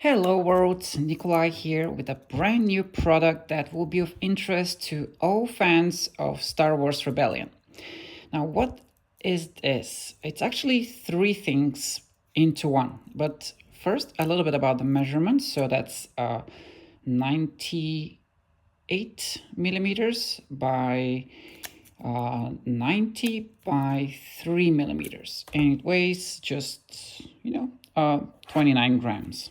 Hello world, Nikolai here with a brand new product that will be of interest to all fans of Star Wars Rebellion. Now, what is this? It's actually three things into one. But first, a little bit about the measurements. So that's 98 millimeters by 90 by 3 millimeters, and it weighs just 29 grams.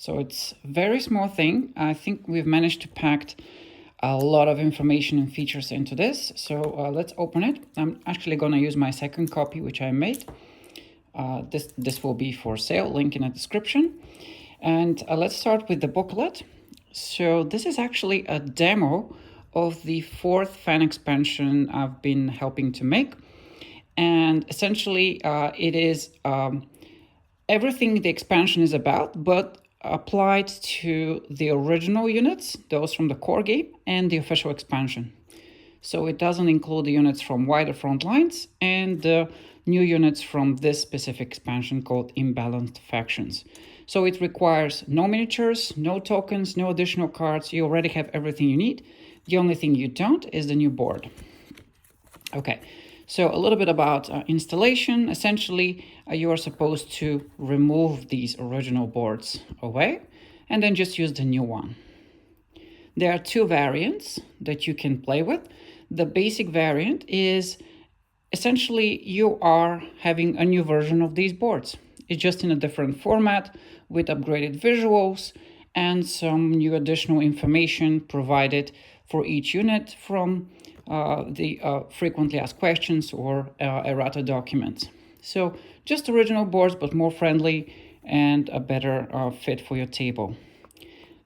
So it's a very small thing. I think we've managed to pack a lot of information and features into this. So let's open it. I'm actually going to use my second copy, which I made. This will be for sale, link in the description. And let's start with the booklet. So this is actually a demo of the fourth fan expansion I've been helping to make. And essentially it is everything the expansion is about, but applied to the original units, those from the core game, and the official expansion. So it doesn't include the units from Wider Front Lines and the new units from this specific expansion called Imbalanced Factions. So it requires no miniatures, no tokens, no additional cards. You already have everything you need. The only thing you don't is the new board. Okay. So a little bit about installation. Essentially, you are supposed to remove these original boards away and then just use the new one. There are two variants that you can play with. The basic variant is essentially you are having a new version of these boards. It's just in a different format with upgraded visuals and some new additional information provided for each unit from the frequently asked questions or errata documents. So just original boards, but more friendly and a better fit for your table.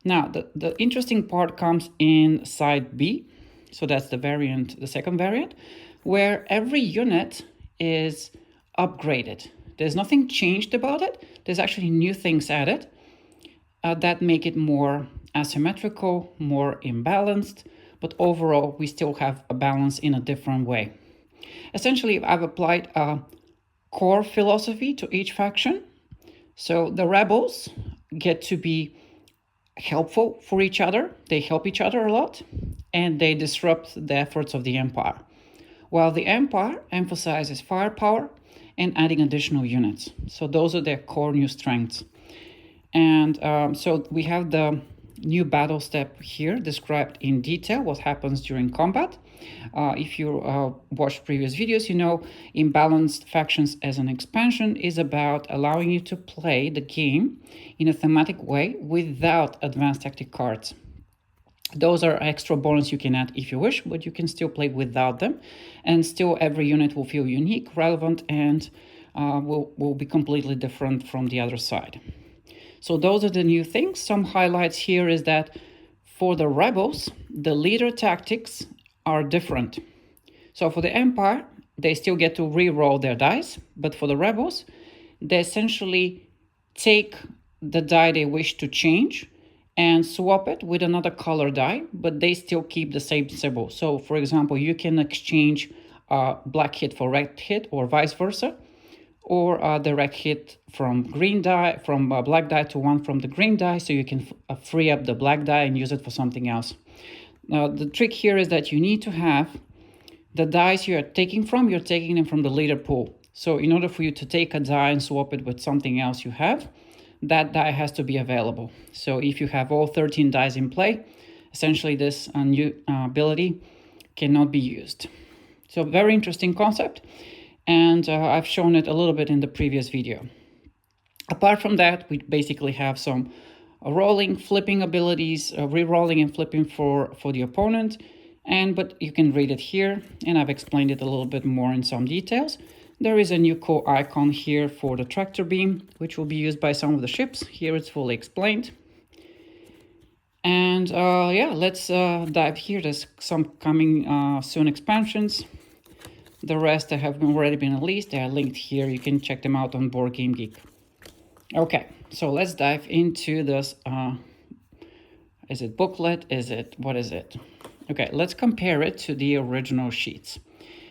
Now, the interesting part comes in side B. So that's the variant, the second variant, where every unit is upgraded. There's nothing changed about it. There's actually new things added that make it more asymmetrical, more imbalanced, but overall, we still have a balance in a different way. Essentially, I've applied a core philosophy to each faction. So the rebels get to be helpful for each other. They help each other a lot, and they disrupt the efforts of the Empire. While the Empire emphasizes firepower and adding additional units. So those are their core new strengths. And so we have the new battle step here described in detail what happens during combat. If you watched previous videos, you know Imbalanced Factions as an expansion is about allowing you to play the game in a thematic way without advanced tactic cards. Those are extra bonus you can add if you wish, but you can still play without them, and still every unit will feel unique, relevant, and will be completely different from the other side. So those are the new things. Some highlights here is that for the rebels, the leader tactics are different. So for the Empire, they still get to re-roll their dice, but for the rebels, they essentially take the die they wish to change and swap it with another color die, but they still keep the same symbol. So for example, you can exchange black hit for red hit or vice versa, or a direct hit from green die, from black die to one from the green die, so you can free up the black die and use it for something else. Now, the trick here is that you need to have the dice you are taking from, you're taking them from the leader pool. So in order for you to take a die and swap it with something else you have, that die has to be available. So if you have all 13 dice in play, essentially this new ability cannot be used. So very interesting concept. And I've shown it a little bit in the previous video. Apart from that, we basically have some rolling, flipping abilities, re-rolling and flipping for the opponent. But you can read it here, and I've explained it a little bit more in some details. There is a new cool icon here for the tractor beam, which will be used by some of the ships. Here it's fully explained. And yeah, let's dive here. There's some coming soon expansions. The rest that have already been released, they are linked here. You can check them out on Board Game Geek. Okay, so let's dive into this. Is it booklet? What is it? Okay, let's compare it to the original sheets.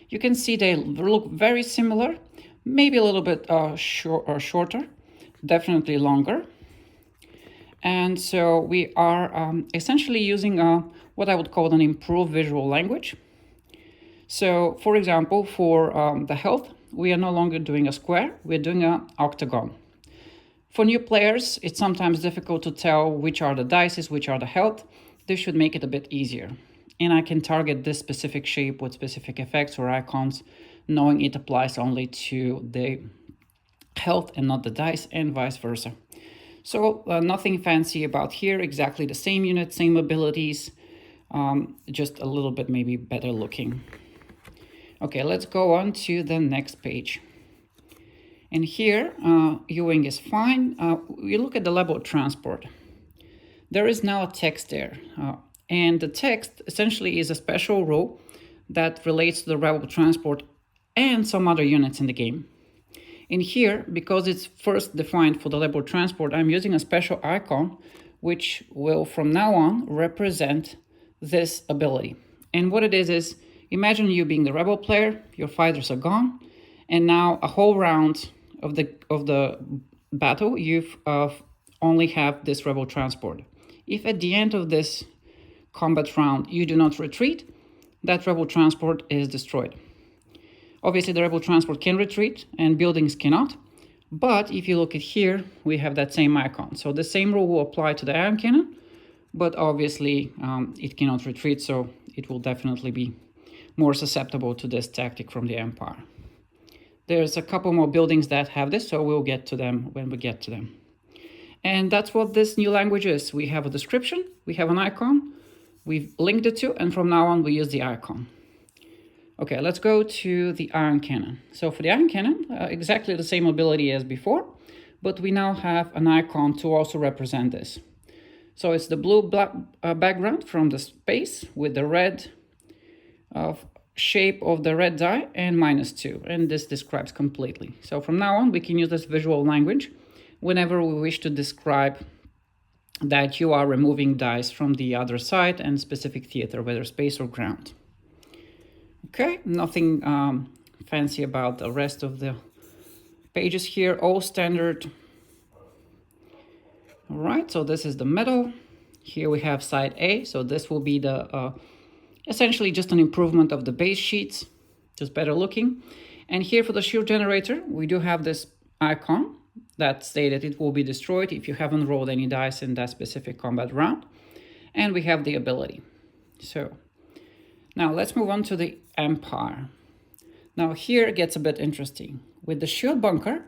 You can see they look very similar, maybe a little bit shorter, definitely longer. And so we are essentially using what I would call an improved visual language. So for example, for the health, we are no longer doing a square, we're doing an octagon. For new players, it's sometimes difficult to tell which are the dices, which are the health. This should make it a bit easier. And I can target this specific shape with specific effects or icons, knowing it applies only to the health and not the dice, and vice versa. So nothing fancy about here, exactly the same unit, same abilities, just a little bit maybe better looking. Okay, let's go on to the next page. And here, viewing is fine. We look at the level transport. There is now a text there. And the text essentially is a special rule that relates to the rebel transport and some other units in the game. In here, because it's first defined for the rebel transport, I'm using a special icon which will from now on represent this ability. And what it is imagine you being the rebel player, your fighters are gone, and now a whole round of the battle you've only have this rebel transport. If at the end of this combat round you do not retreat, that rebel transport is destroyed. Obviously the rebel transport can retreat and buildings cannot, but if you look at here, we have that same icon. So the same rule will apply to the iron cannon, but obviously it cannot retreat, so it will definitely be more susceptible to this tactic from the Empire. There's a couple more buildings that have this, so we'll get to them when we get to them. And that's what this new language is. We have a description, we have an icon, we've linked the two, and from now on we use the icon. Okay, let's go to the iron cannon. So for the iron cannon, exactly the same ability as before, but we now have an icon to also represent this. So it's the blue background from the space with the red shape of the red die and -2, and this describes completely. So from now on we can use this visual language whenever we wish to describe that you are removing dice from the other side and specific theater, whether space or ground. Okay, nothing fancy about the rest of the pages here, all standard. All right, so this is the medal. Here we have side A, so this will be the essentially just an improvement of the base sheets, just better looking. And here for the shield generator, we do have this icon that stated it will be destroyed if you haven't rolled any dice in that specific combat round. And we have the ability. So now let's move on to the Empire. Now here it gets a bit interesting. With the shield bunker,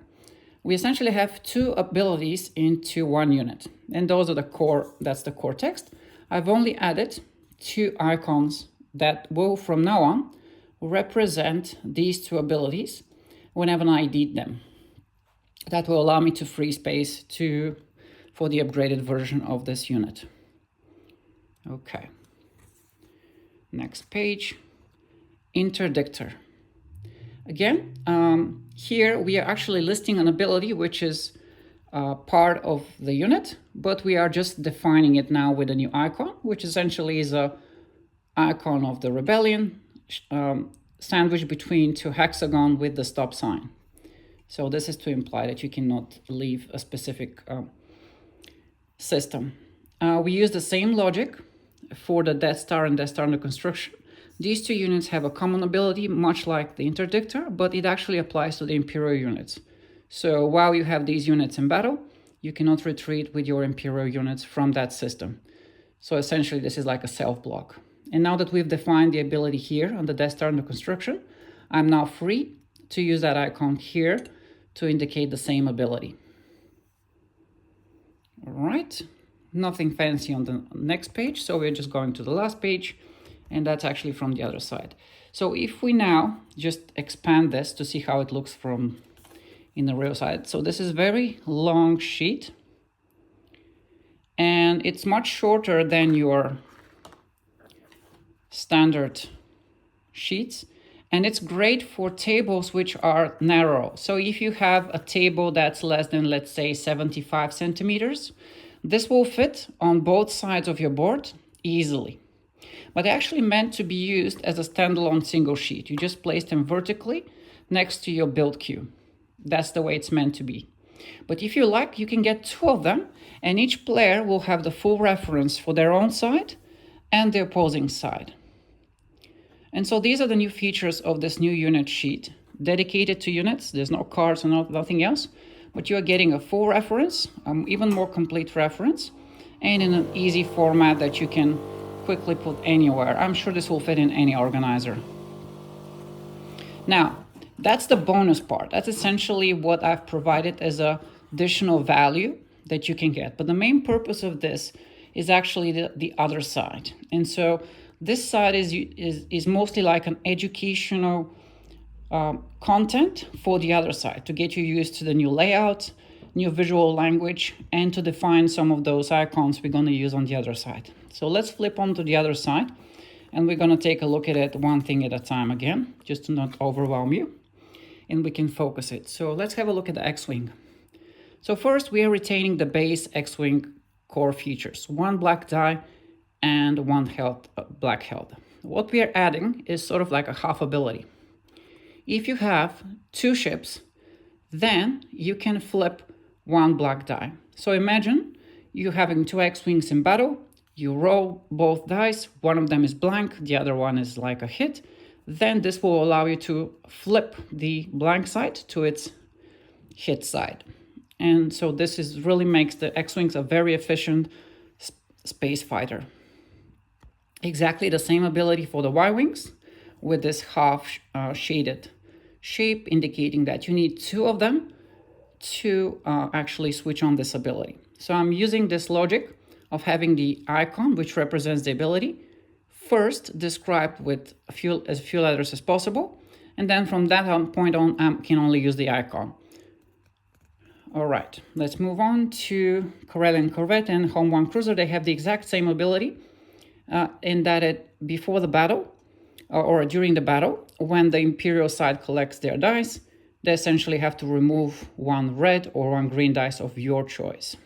we essentially have two abilities into one unit. And those are the core, that's the core text. I've only added two icons that will from now on represent these two abilities whenever I need them. That will allow me to free space for the upgraded version of this unit. Okay. Next page, interdictor. Again, here we are actually listing an ability which is part of the unit, but we are just defining it now with a new icon, which essentially is a icon of the rebellion sandwiched between two hexagon with the stop sign. So this is to imply that you cannot leave a specific system. We use the same logic for the Death Star and Death Star under construction. These two units have a common ability, much like the interdictor, but it actually applies to the Imperial units. So while you have these units in battle, you cannot retreat with your Imperial units from that system. So essentially this is like a self-block. And now that we've defined the ability here on the Death Star under construction, I'm now free to use that icon here to indicate the same ability. All right, nothing fancy on the next page, so we're just going to the last page, and that's actually from the other side. So if we now just expand this to see how it looks from in the real side. So this is very long sheet, and it's much shorter than your standard sheets. And it's great for tables which are narrow. So if you have a table that's less than, let's say, 75 centimeters, this will fit on both sides of your board easily. But they're actually meant to be used as a standalone single sheet. You just place them vertically next to your build queue. That's the way it's meant to be. But if you like, you can get 2 of them, and each player will have the full reference for their own side and the opposing side. And so these are the new features of this new unit sheet, dedicated to units. There's no cards and nothing else, but you are getting a full reference, even more complete reference, and in an easy format that you can quickly put anywhere. I'm sure this will fit in any organizer. Now, that's the bonus part. That's essentially what I've provided as a additional value that you can get. But the main purpose of this is actually the other side. And so this side is mostly like an educational content for the other side, to get you used to the new layout, new visual language, and to define some of those icons we're going to use on the other side. So let's flip on to the other side, and we're going to take a look at it one thing at a time again, just to not overwhelm you, and we can focus it. So let's have a look at the X-Wing. So first, we are retaining the base X-Wing core features, 1 black die and 1 black health. What we are adding is sort of like a half ability. If you have 2 ships, then you can flip 1 black die. So imagine you having 2 X-Wings in battle, you roll both dice, one of them is blank, the other one is like a hit, then this will allow you to flip the blank side to its hit side. And so this really makes the X-Wings a very efficient space fighter. Exactly the same ability for the Y-Wings, with this half shaded shape, indicating that you need 2 of them to actually switch on this ability. So I'm using this logic of having the icon, which represents the ability, first described with as few letters as possible, and then from that point on, I can only use the icon. All right, let's move on to Karelian Corvette and Home One Cruiser. They have the exact same ability in that before the battle or during the battle, when the Imperial side collects their dice, they essentially have to remove 1 red or 1 green dice of your choice.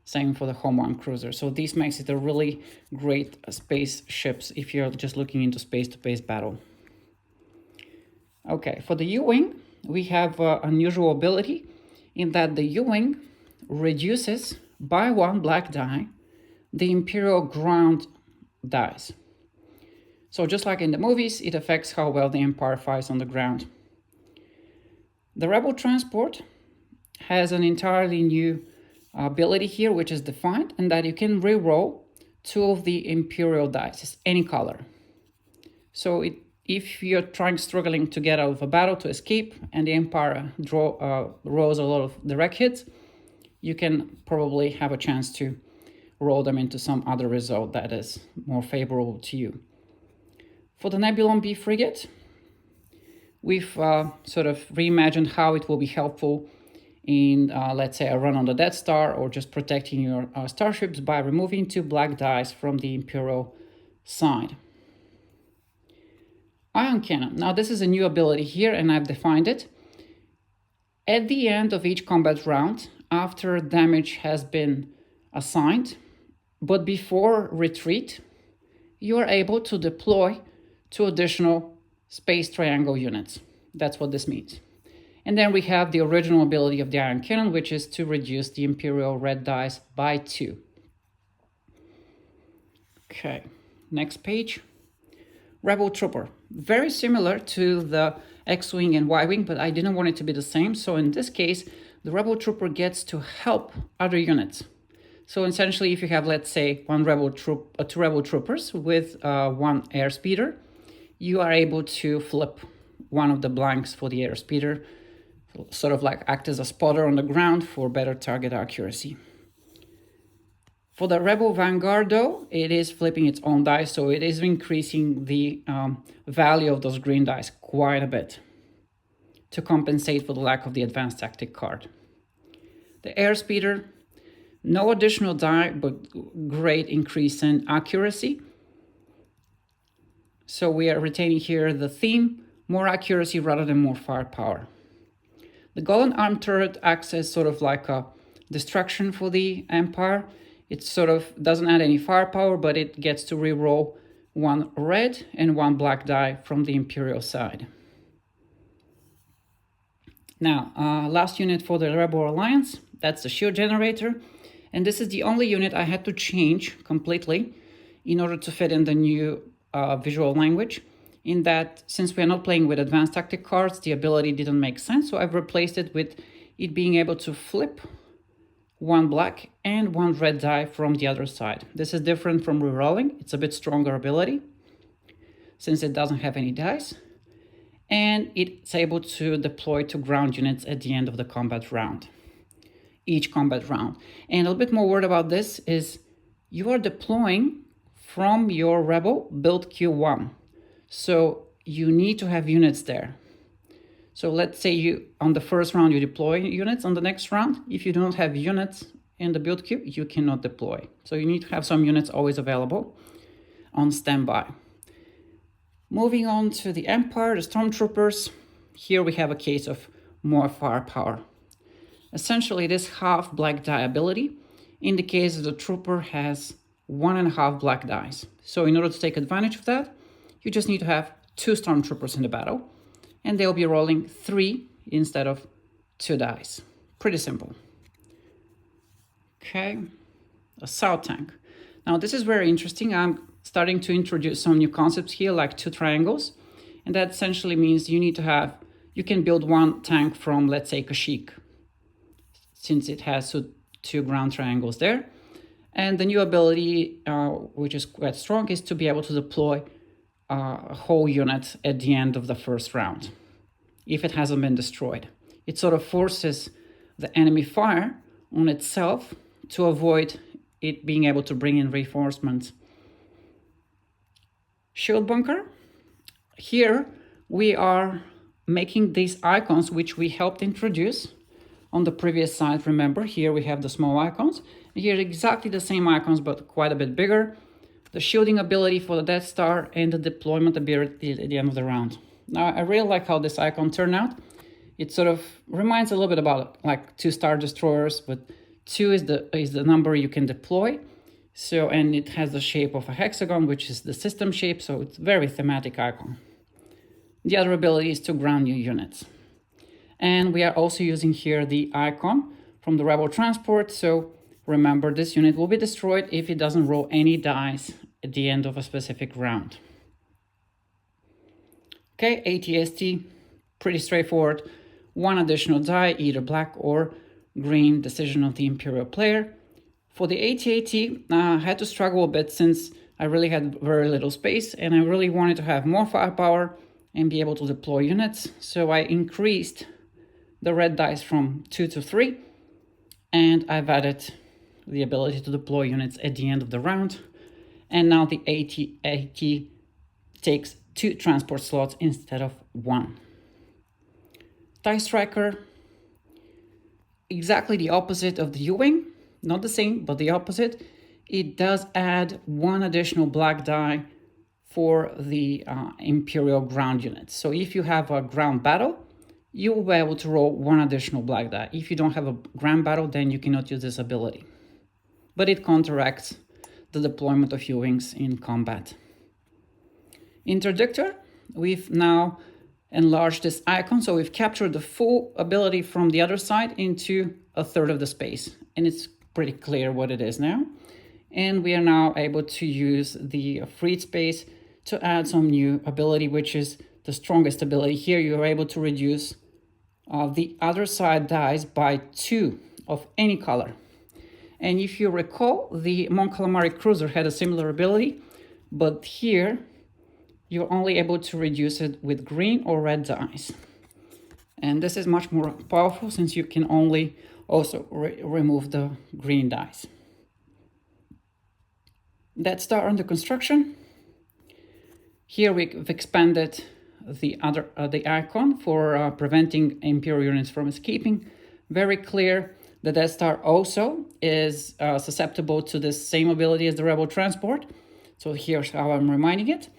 Same for the Home One Cruiser. So this makes it a really great space ships if you're just looking into space-to-space battle. Okay, for the U-Wing, we have an unusual ability in that the U-Wing reduces by 1 black die the Imperial ground dice. So just like in the movies, it affects how well the Empire fights on the ground. The Rebel Transport has an entirely new ability here, which is defined, and that you can re-roll 2 of the Imperial dice, any color. So if you're struggling to get out of a battle to escape, and the Empire rolls a lot of direct hits, you can probably have a chance to roll them into some other result that is more favorable to you. For the Nebulon B frigate, we've sort of reimagined how it will be helpful in, let's say, a run on the Death Star, or just protecting your starships by removing 2 black dice from the Imperial side. Ion Cannon. Now, this is a new ability here, and I've defined it. At the end of each combat round, after damage has been assigned, but before retreat, you are able to deploy 2 additional Space Triangle units. That's what this means. And then we have the original ability of the Ion Cannon, which is to reduce the Imperial red dice by 2. Okay, next page. Rebel Trooper. Very similar to the X-Wing and Y-Wing, but I didn't want it to be the same. So in this case, the Rebel Trooper gets to help other units. So essentially, if you have, let's say, 2 Rebel Troopers with 1 Airspeeder, you are able to flip one of the blanks for the Airspeeder, sort of like act as a spotter on the ground for better target accuracy. For the Rebel Vanguard, though, it is flipping its own dice, so it is increasing the value of those green dice quite a bit to compensate for the lack of the advanced tactic card. The Airspeeder, no additional die, but great increase in accuracy. So we are retaining here the theme, more accuracy rather than more firepower. The Golden Arm Turret acts as sort of like a distraction for the Empire. It sort of doesn't add any firepower, but it gets to re-roll 1 red and 1 black die from the Imperial side. Now, last unit for the Rebel Alliance, that's the shield generator. And this is the only unit I had to change completely in order to fit in the new visual language. In that, since we are not playing with advanced tactic cards, the ability didn't make sense. So I've replaced it with it being able to flip one black and one red die from the other side. This is different from rerolling. It's a bit stronger ability since it doesn't have any dice. And it's able to deploy to ground units at the end of the combat round, each combat round. And a little bit more word about this is you are deploying from your Rebel build Q1. So you need to have units there. So let's say you on the first round you deploy units. On the next round, if you don't have units in the build queue, you cannot deploy. So you need to have some units always available on standby. Moving on to the Empire, the Stormtroopers. Here we have a case of more firepower. Essentially, this half black die ability indicates that the trooper has 1.5 black dice. So in order to take advantage of that, you just need to have 2 Stormtroopers in the battle, and they'll be rolling 3 instead of 2 dice. Pretty simple. Okay, a South tank. Now this is very interesting. I'm starting to introduce some new concepts here, like 2 triangles. And that essentially means you can build one tank from, let's say, Kashyyyk, since it has 2 ground triangles there. And the new ability, which is quite strong, is to be able to deploy a whole unit at the end of the first round, if it hasn't been destroyed. It sort of forces the enemy fire on itself to avoid it being able to bring in reinforcements. Shield bunker. Here we are making these icons, which we helped introduce on the previous side. Remember, here we have the small icons. Here exactly the same icons, but quite a bit bigger. The shielding ability for the Death Star and the deployment ability at the end of the round. Now, I really like how this icon turned out. It sort of reminds a little bit about like 2 Star Destroyers, but 2 is the number you can deploy. So, and it has the shape of a hexagon, which is the system shape, so it's very thematic icon. The other ability is to ground new units. And we are also using here the icon from the Rebel Transport, so remember this unit will be destroyed if it doesn't roll any dice at the end of a specific round. Okay, ATST, pretty straightforward. 1 additional die, either black or green, decision of the Imperial player. For the AT-AT, I had to struggle a bit since I really had very little space and I really wanted to have more firepower and be able to deploy units. So I increased the red dice from 2 to 3, and I've added the ability to deploy units at the end of the round. And now the AT-AT takes 2 transport slots instead of 1. TIE Striker, exactly the opposite of the U-Wing, not the same, but the opposite. It does add 1 additional black die for the Imperial ground units. So if you have a ground battle, you will be able to roll 1 additional black die. If you don't have a ground battle, then you cannot use this ability. But it counteracts the deployment of U-Wings in combat. Interdictor, we've now enlarged this icon, so we've captured the full ability from the other side into 1/3 of the space, and it's pretty clear what it is now. And we are now able to use the freed space to add some new ability, which is the strongest ability. Here you are able to reduce the other side dies by 2 of any color. And if you recall, the Mon Calamari Cruiser had a similar ability, but here you're only able to reduce it with green or red dice. And this is much more powerful since you can only also remove the green dice. Death Star under construction. Here we've expanded the icon for preventing Imperial units from escaping. Very clear. The Death Star also is susceptible to the same ability as the Rebel Transport. So here's how I'm reminding it.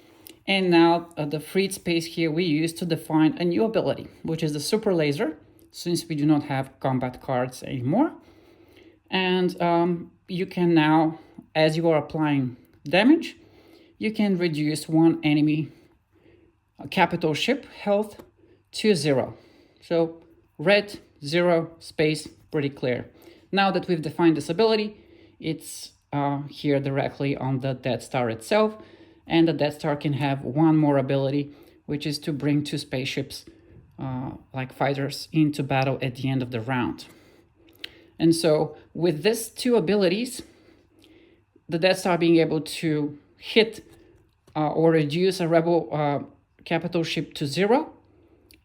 And now the freed space here we use to define a new ability, which is the Super Laser, since we do not have combat cards anymore. And you can now, as you are applying damage, you can reduce 1 enemy capital ship health to 0. So red, 0, space, pretty clear. Now that we've defined this ability, it's here directly on the Death Star itself, and the Death Star can have one more ability, which is to bring 2 spaceships like fighters into battle at the end of the round. And so with these 2 abilities, the Death Star being able to hit or reduce a rebel capital ship to 0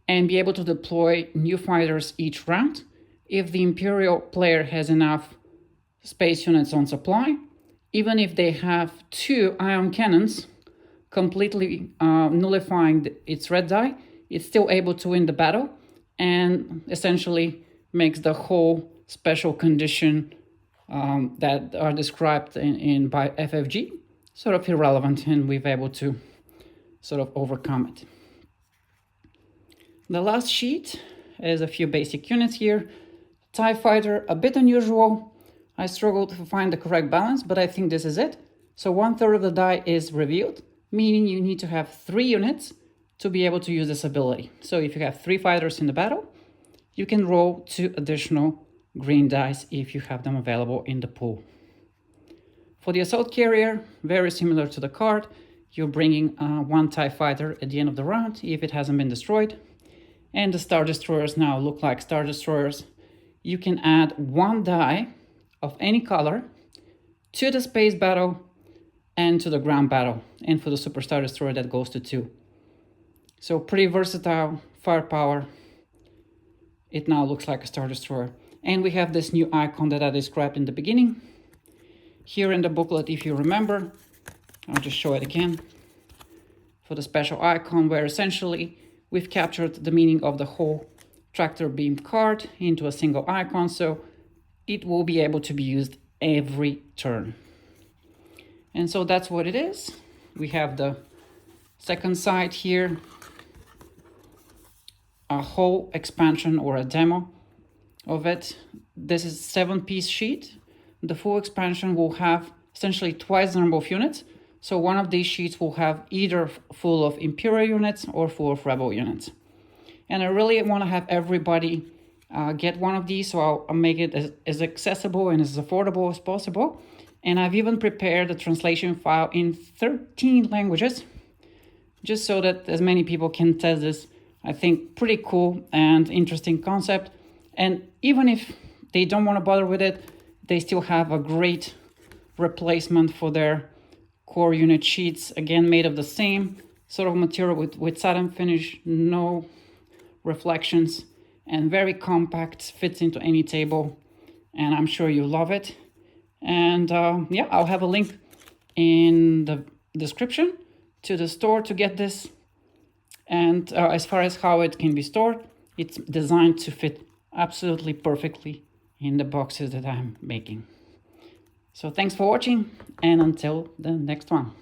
and be able to deploy new fighters each round if the Imperial player has enough space units on supply, even if they have 2 ion cannons completely nullifying its red die, it's still able to win the battle and essentially makes the whole special condition that are described by FFG sort of irrelevant, and we've able to sort of overcome it. The last sheet is a few basic units here. TIE Fighter, a bit unusual. I struggled to find the correct balance, but I think this is it. So 1/3 of the die is revealed, meaning you need to have 3 units to be able to use this ability. So if you have 3 fighters in the battle, you can roll 2 additional green dice if you have them available in the pool. For the assault carrier, very similar to the card, you're bringing 1 TIE Fighter at the end of the round if it hasn't been destroyed. And the Star Destroyers now look like Star Destroyers. You can add 1 die of any color to the space battle and to the ground battle. And for the Super Star Destroyer, that goes to 2. So pretty versatile, firepower. It now looks like a Star Destroyer. And we have this new icon that I described in the beginning. Here in the booklet, if you remember, I'll just show it again. For the special icon, where essentially we've captured the meaning of the whole tractor beam card into a single icon, so it will be able to be used every turn. And so that's what it is. We have the second side here, a whole expansion or a demo of it. This is a 7-piece sheet. The full expansion will have essentially twice the number of units. So one of these sheets will have either full of Imperial units or full of Rebel units. And I really want to have everybody get one of these, so I'll make it as accessible and as affordable as possible. And I've even prepared a translation file in 13 languages, just so that as many people can test this. I think pretty cool and interesting concept. And even if they don't want to bother with it, they still have a great replacement for their core unit sheets, again made of the same sort of material with satin finish, no reflections, and very compact, fits into any table, and I'm sure you love it. And yeah, I'll have a link in the description to the store to get this. And as far as how it can be stored, it's designed to fit absolutely perfectly in the boxes that I'm making. So thanks for watching, and until the next one.